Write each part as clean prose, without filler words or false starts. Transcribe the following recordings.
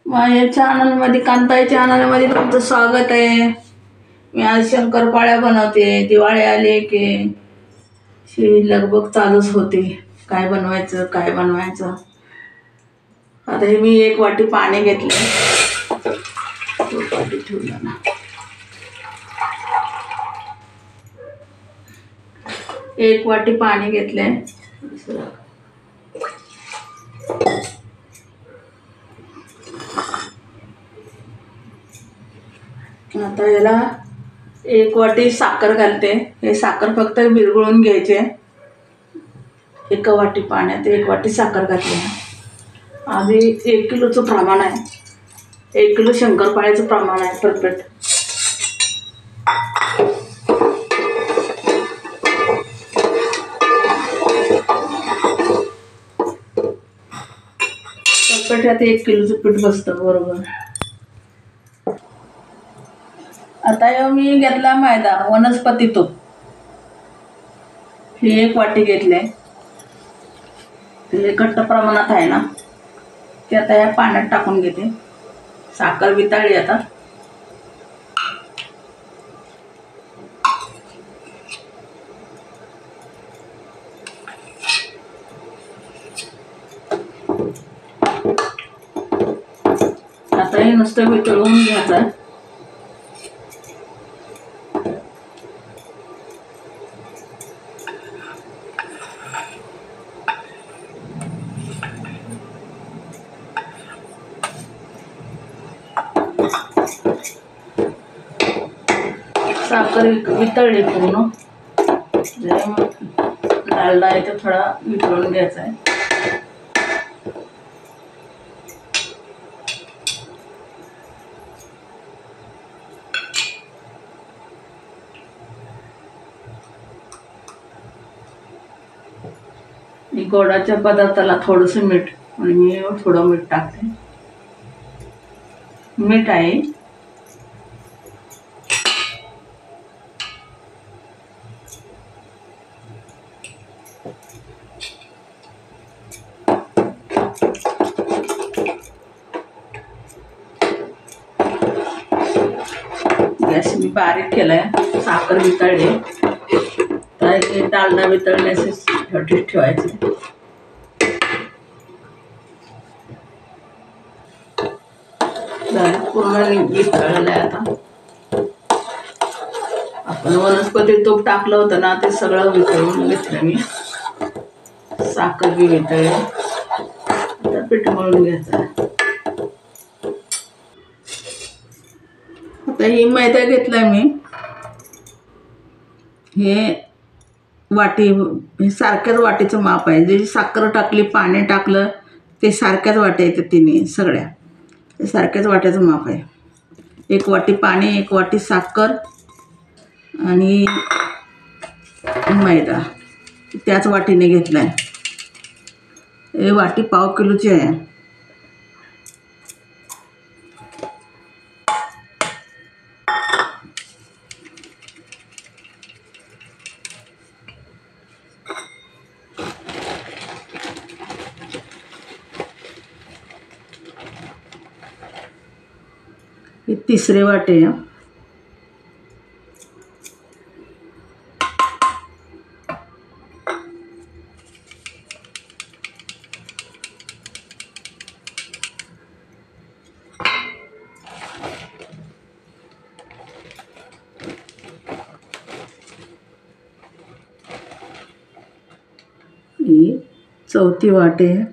माझ्या चॅनलमध्ये कांताई चॅनलमध्ये तुमचं स्वागत आहे. मी आज शंकरपाळ्या बनवते. दिवाळी आली की अशी लगबग चालूच होते, काय बनवायचं काय बनवायचं. आता हे मी 1 वाटी पाणी घेतलं, 2 वाटी ठेवलं ना, 1 वाटी पाणी घेतलंय. आता याला 1 वाटी साखर घालते. हे साखर फक्त विरघळून घ्यायचे. 1 वाटी पाण्यात 1 वाटी साखर घातली. आधी 1 किलोचं प्रमाण आहे. 1 किलो शंकरपाळ्याचं प्रमाण आहे परफेक्ट. यात 1 किलोचं पीठ बसतं बरोबर. आता मी घेतला मैदा, वनस्पती तूप हे 1 वाटी घेतले. ते घट्ट प्रमाणात आहे ना, ते आता या पाण्यात टाकून घेते. साखर वितळली आता. आता हे नुसतं वितळवून घ्यायचं. साखर वितळली पूर्ण. डालडा आहे तर थोडा वितळून घ्यायचा आहे. गोडाच्या पदार्थाला थोडंसं मीठ, आणि मी थोडं मीठ टाकते. मीठ आहे. गॅस मी बारीक केलाय. साखर वितळली तर हे डालडा वितळण्यासाठी ठेवायचे. पूर्ण वितळलेलं आहे. आता आपण वनस्पती तूप टाकलं होतं ना, ते सगळं वितळून घेतलं मी. साखर बी वितळली. आता पीठ मळून घ्यायचं. आता ही मैदा घेतलाय मी. हे वाटी, हे सारख्याच वाटीचं माप आहे. जे साखर टाकली, पाणी टाकलं, ते सारख्याच वाट्या येतात. तिन्ही सगळ्या ते सारख्याच वाट्याचं माप आहे. 1 वाटी पाणी, 1 वाटी साखर आणि मैदा त्याच वाटीने घेतलाय. हे वाटी 1/2 किलोची आहे. ही 3री वाटी आहे. ही 4थी वाटी आहे.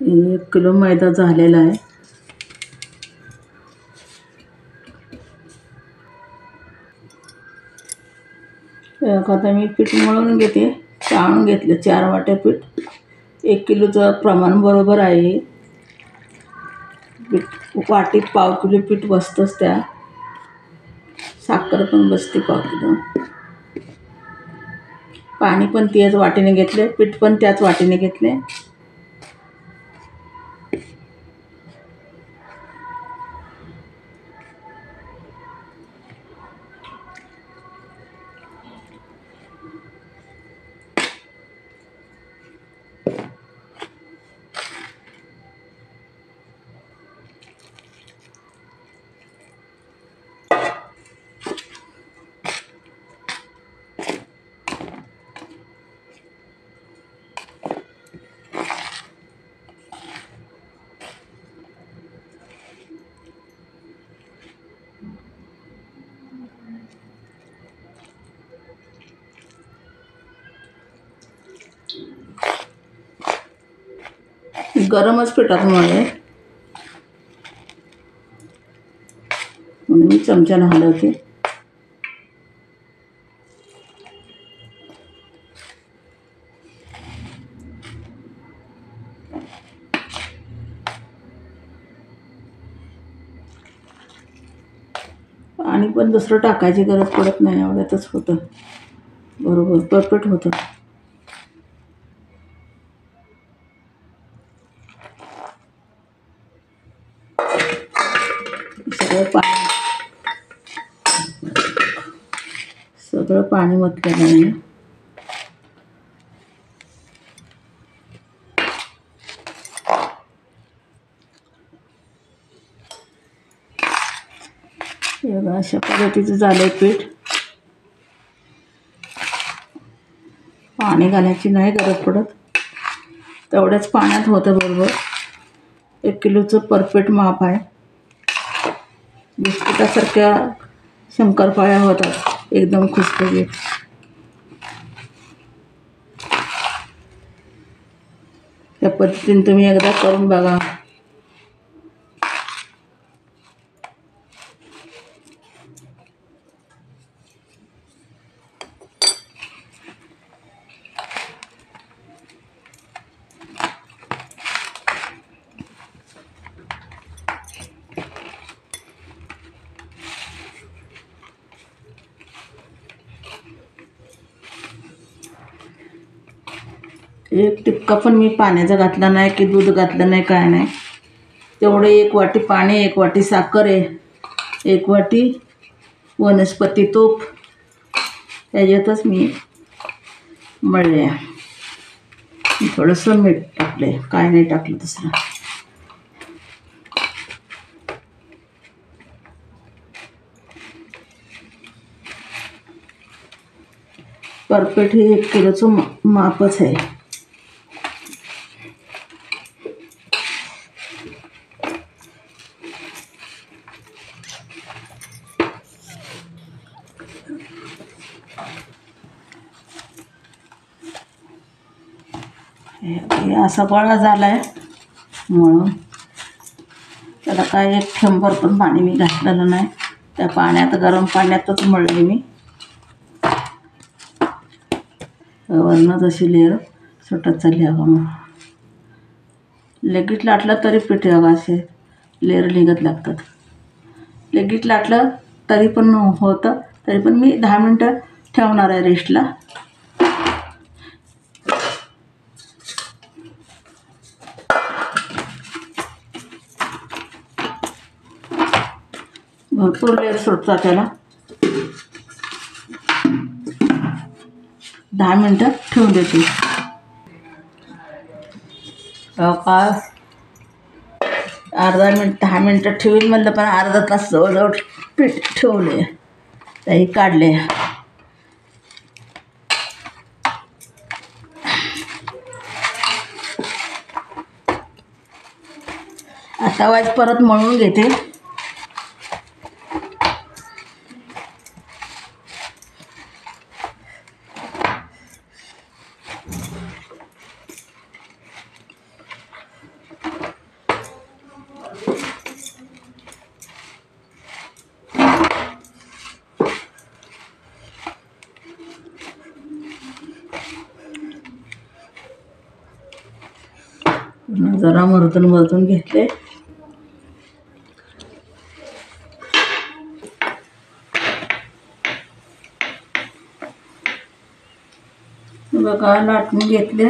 हे 1 किलो मैदा झालेला आहे. आता मी पीठ मळून घेते. चाळून घेतलं 4 वाट्या पीठ. 1 किलोचं प्रमाण बरोबर आहे. वाटीत 1/2 किलो पीठ बसतंच. त्या साखर पण बसते 1/2 किलो. पाणी पण त्याच वाटीने घेतले, पीठ पण त्याच वाटीने घेतले. गरमच पिठात मळे म्हणून मी चमच्याने हलवते. आणि पण दुसरं टाकायची गरज पडत नाही, एवढ्यातच होतं. बरोबर परफेक्ट होतं. सगळं पाणी ओतलेलं आहे. अशा पद्धतीचं झालंय पीठ. पाणी घालायची नाही गरज पडत, तेवढ्याच पाण्यात होतं बरोबर. 1 किलोचं परफेक्ट माप आहे. बिस्किटासारख्या शंकरपाळ्या होतात एकदम खुसखुशीत. त्या पद्धतीने तुम्ही एकदा करून बघा. एक टिक्का पण मी पाण्याचा घातला नाही की दूध घातलं नाही, काय नाही. तेवढे 1 वाटी पाणी, 1 वाटी साखर आहे, 1 वाटी वनस्पती तूप त्याच्यातच मी मळले. थोडंसं मीठ टाकले, काय नाही टाकलं दुसरं. परफेक्ट हे 1 किलोचं मापच आहे. असा गोळा झालाय म्हणून त्याला काय 1 थेंबभर पण पाणी मी घातलेलं नाही. त्या पाण्यात, गरम पाण्यातच मळले मी. वरनं जशी लेअर सुटत चालली हवा, मग लगेच लाटलं तरी पीठ असे लेअर निघत लागतात. लगेच लाटलं तरी पण होतं. तरी पण मी 10 मिनटं ठेवणार आहे रेस्टला. भरपूर लेअर सुटतात त्याला. 10 मिनटं ठेवून देते. का अर्धा मिनिट 10 मिनटं ठेवीन म्हणलं, पण अर्धा तास जवळजवळ पीठ ठेवले, त्याही काढले. आता वाज परत मळून घेते. जरा मरतून घेतले. बघा लाटून घेतले.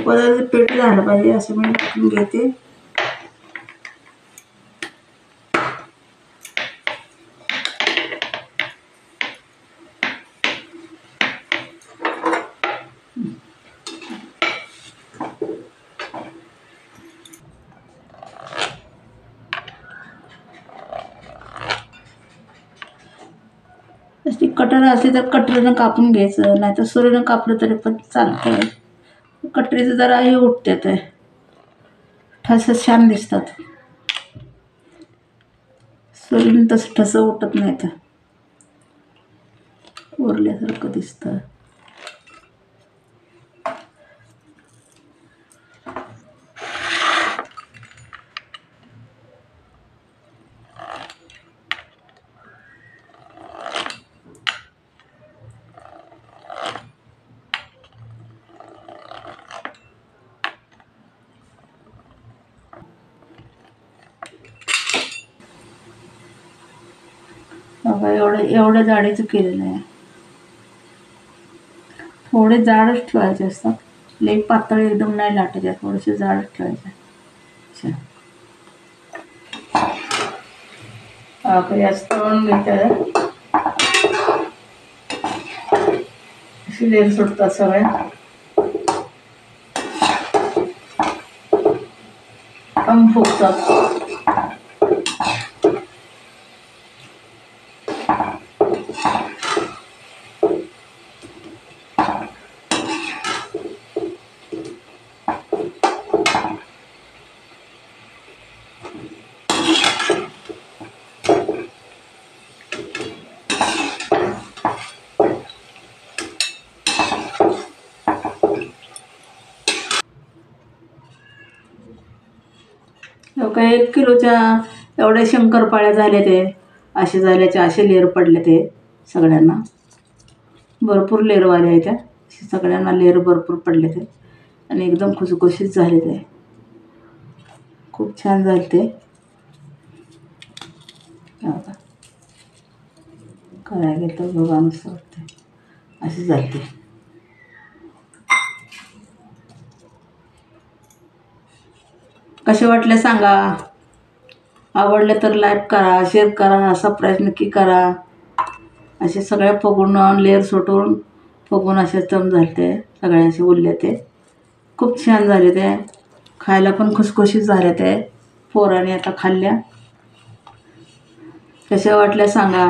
पदार्थ पीठ झालं पाहिजे असं मी टाकून घेते. ती कटर असली तर कटरीनं कापून घ्यायचं, नाहीतर सुरीनं कापलं तरी पण चालतं. कटरीचं जरा हे उठते ते ठसं छान दिसतात. सुरीनं तसं ठसं उठत नाही तर उरल्यासारखं दिसतं. बघा एवढं जाडीचं केलेलं आहे. थोडे जाडच ठेवायचे असतात, लई पातळ एकदम नाही लाटायचे, थोडेसे जाडच ठेवायचे. याच तळून घ्यायचं. अशी लेर सुटतात सगळ्या, कम फुगतात. काय 1 किलोच्या एवढ्या शंकरपाळ्या झाल्या, ते असे झाल्याचे असे लेर पडले ते सगळ्यांना. भरपूर लेरवाले आहे त्या, सगळ्यांना लेर भरपूर पडले ते आणि एकदम खुसखुशीत झाले ते. खूप छान झाले ते. करायला गेलं तर बघा मस्त वाटते. असे झाले ते. कसे वाटले सांगा. आवडले तर लाईक करा, शेअर करा, सबस्क्राईब नक्की करा. असे सगळ्या फुगून लेअर सुटून फुगून असे चम झाले सगळे, असे उरले ते. खूप छान झाले ते, खायला पण खुसखुशीत झाले ते. पोराने आता खाल्ल्या. कशा वाटल्या सांगा.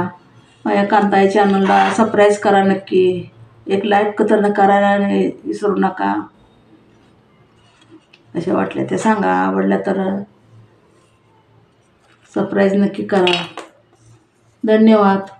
माझ्या कांताई चॅनलला सबस्क्राईब करा नक्की. एक लाईक तर करायला विसरू नका. कशा वाटल्या ते सांगा. आवडल्या तर सबस्क्राईब नक्की करा. धन्यवाद.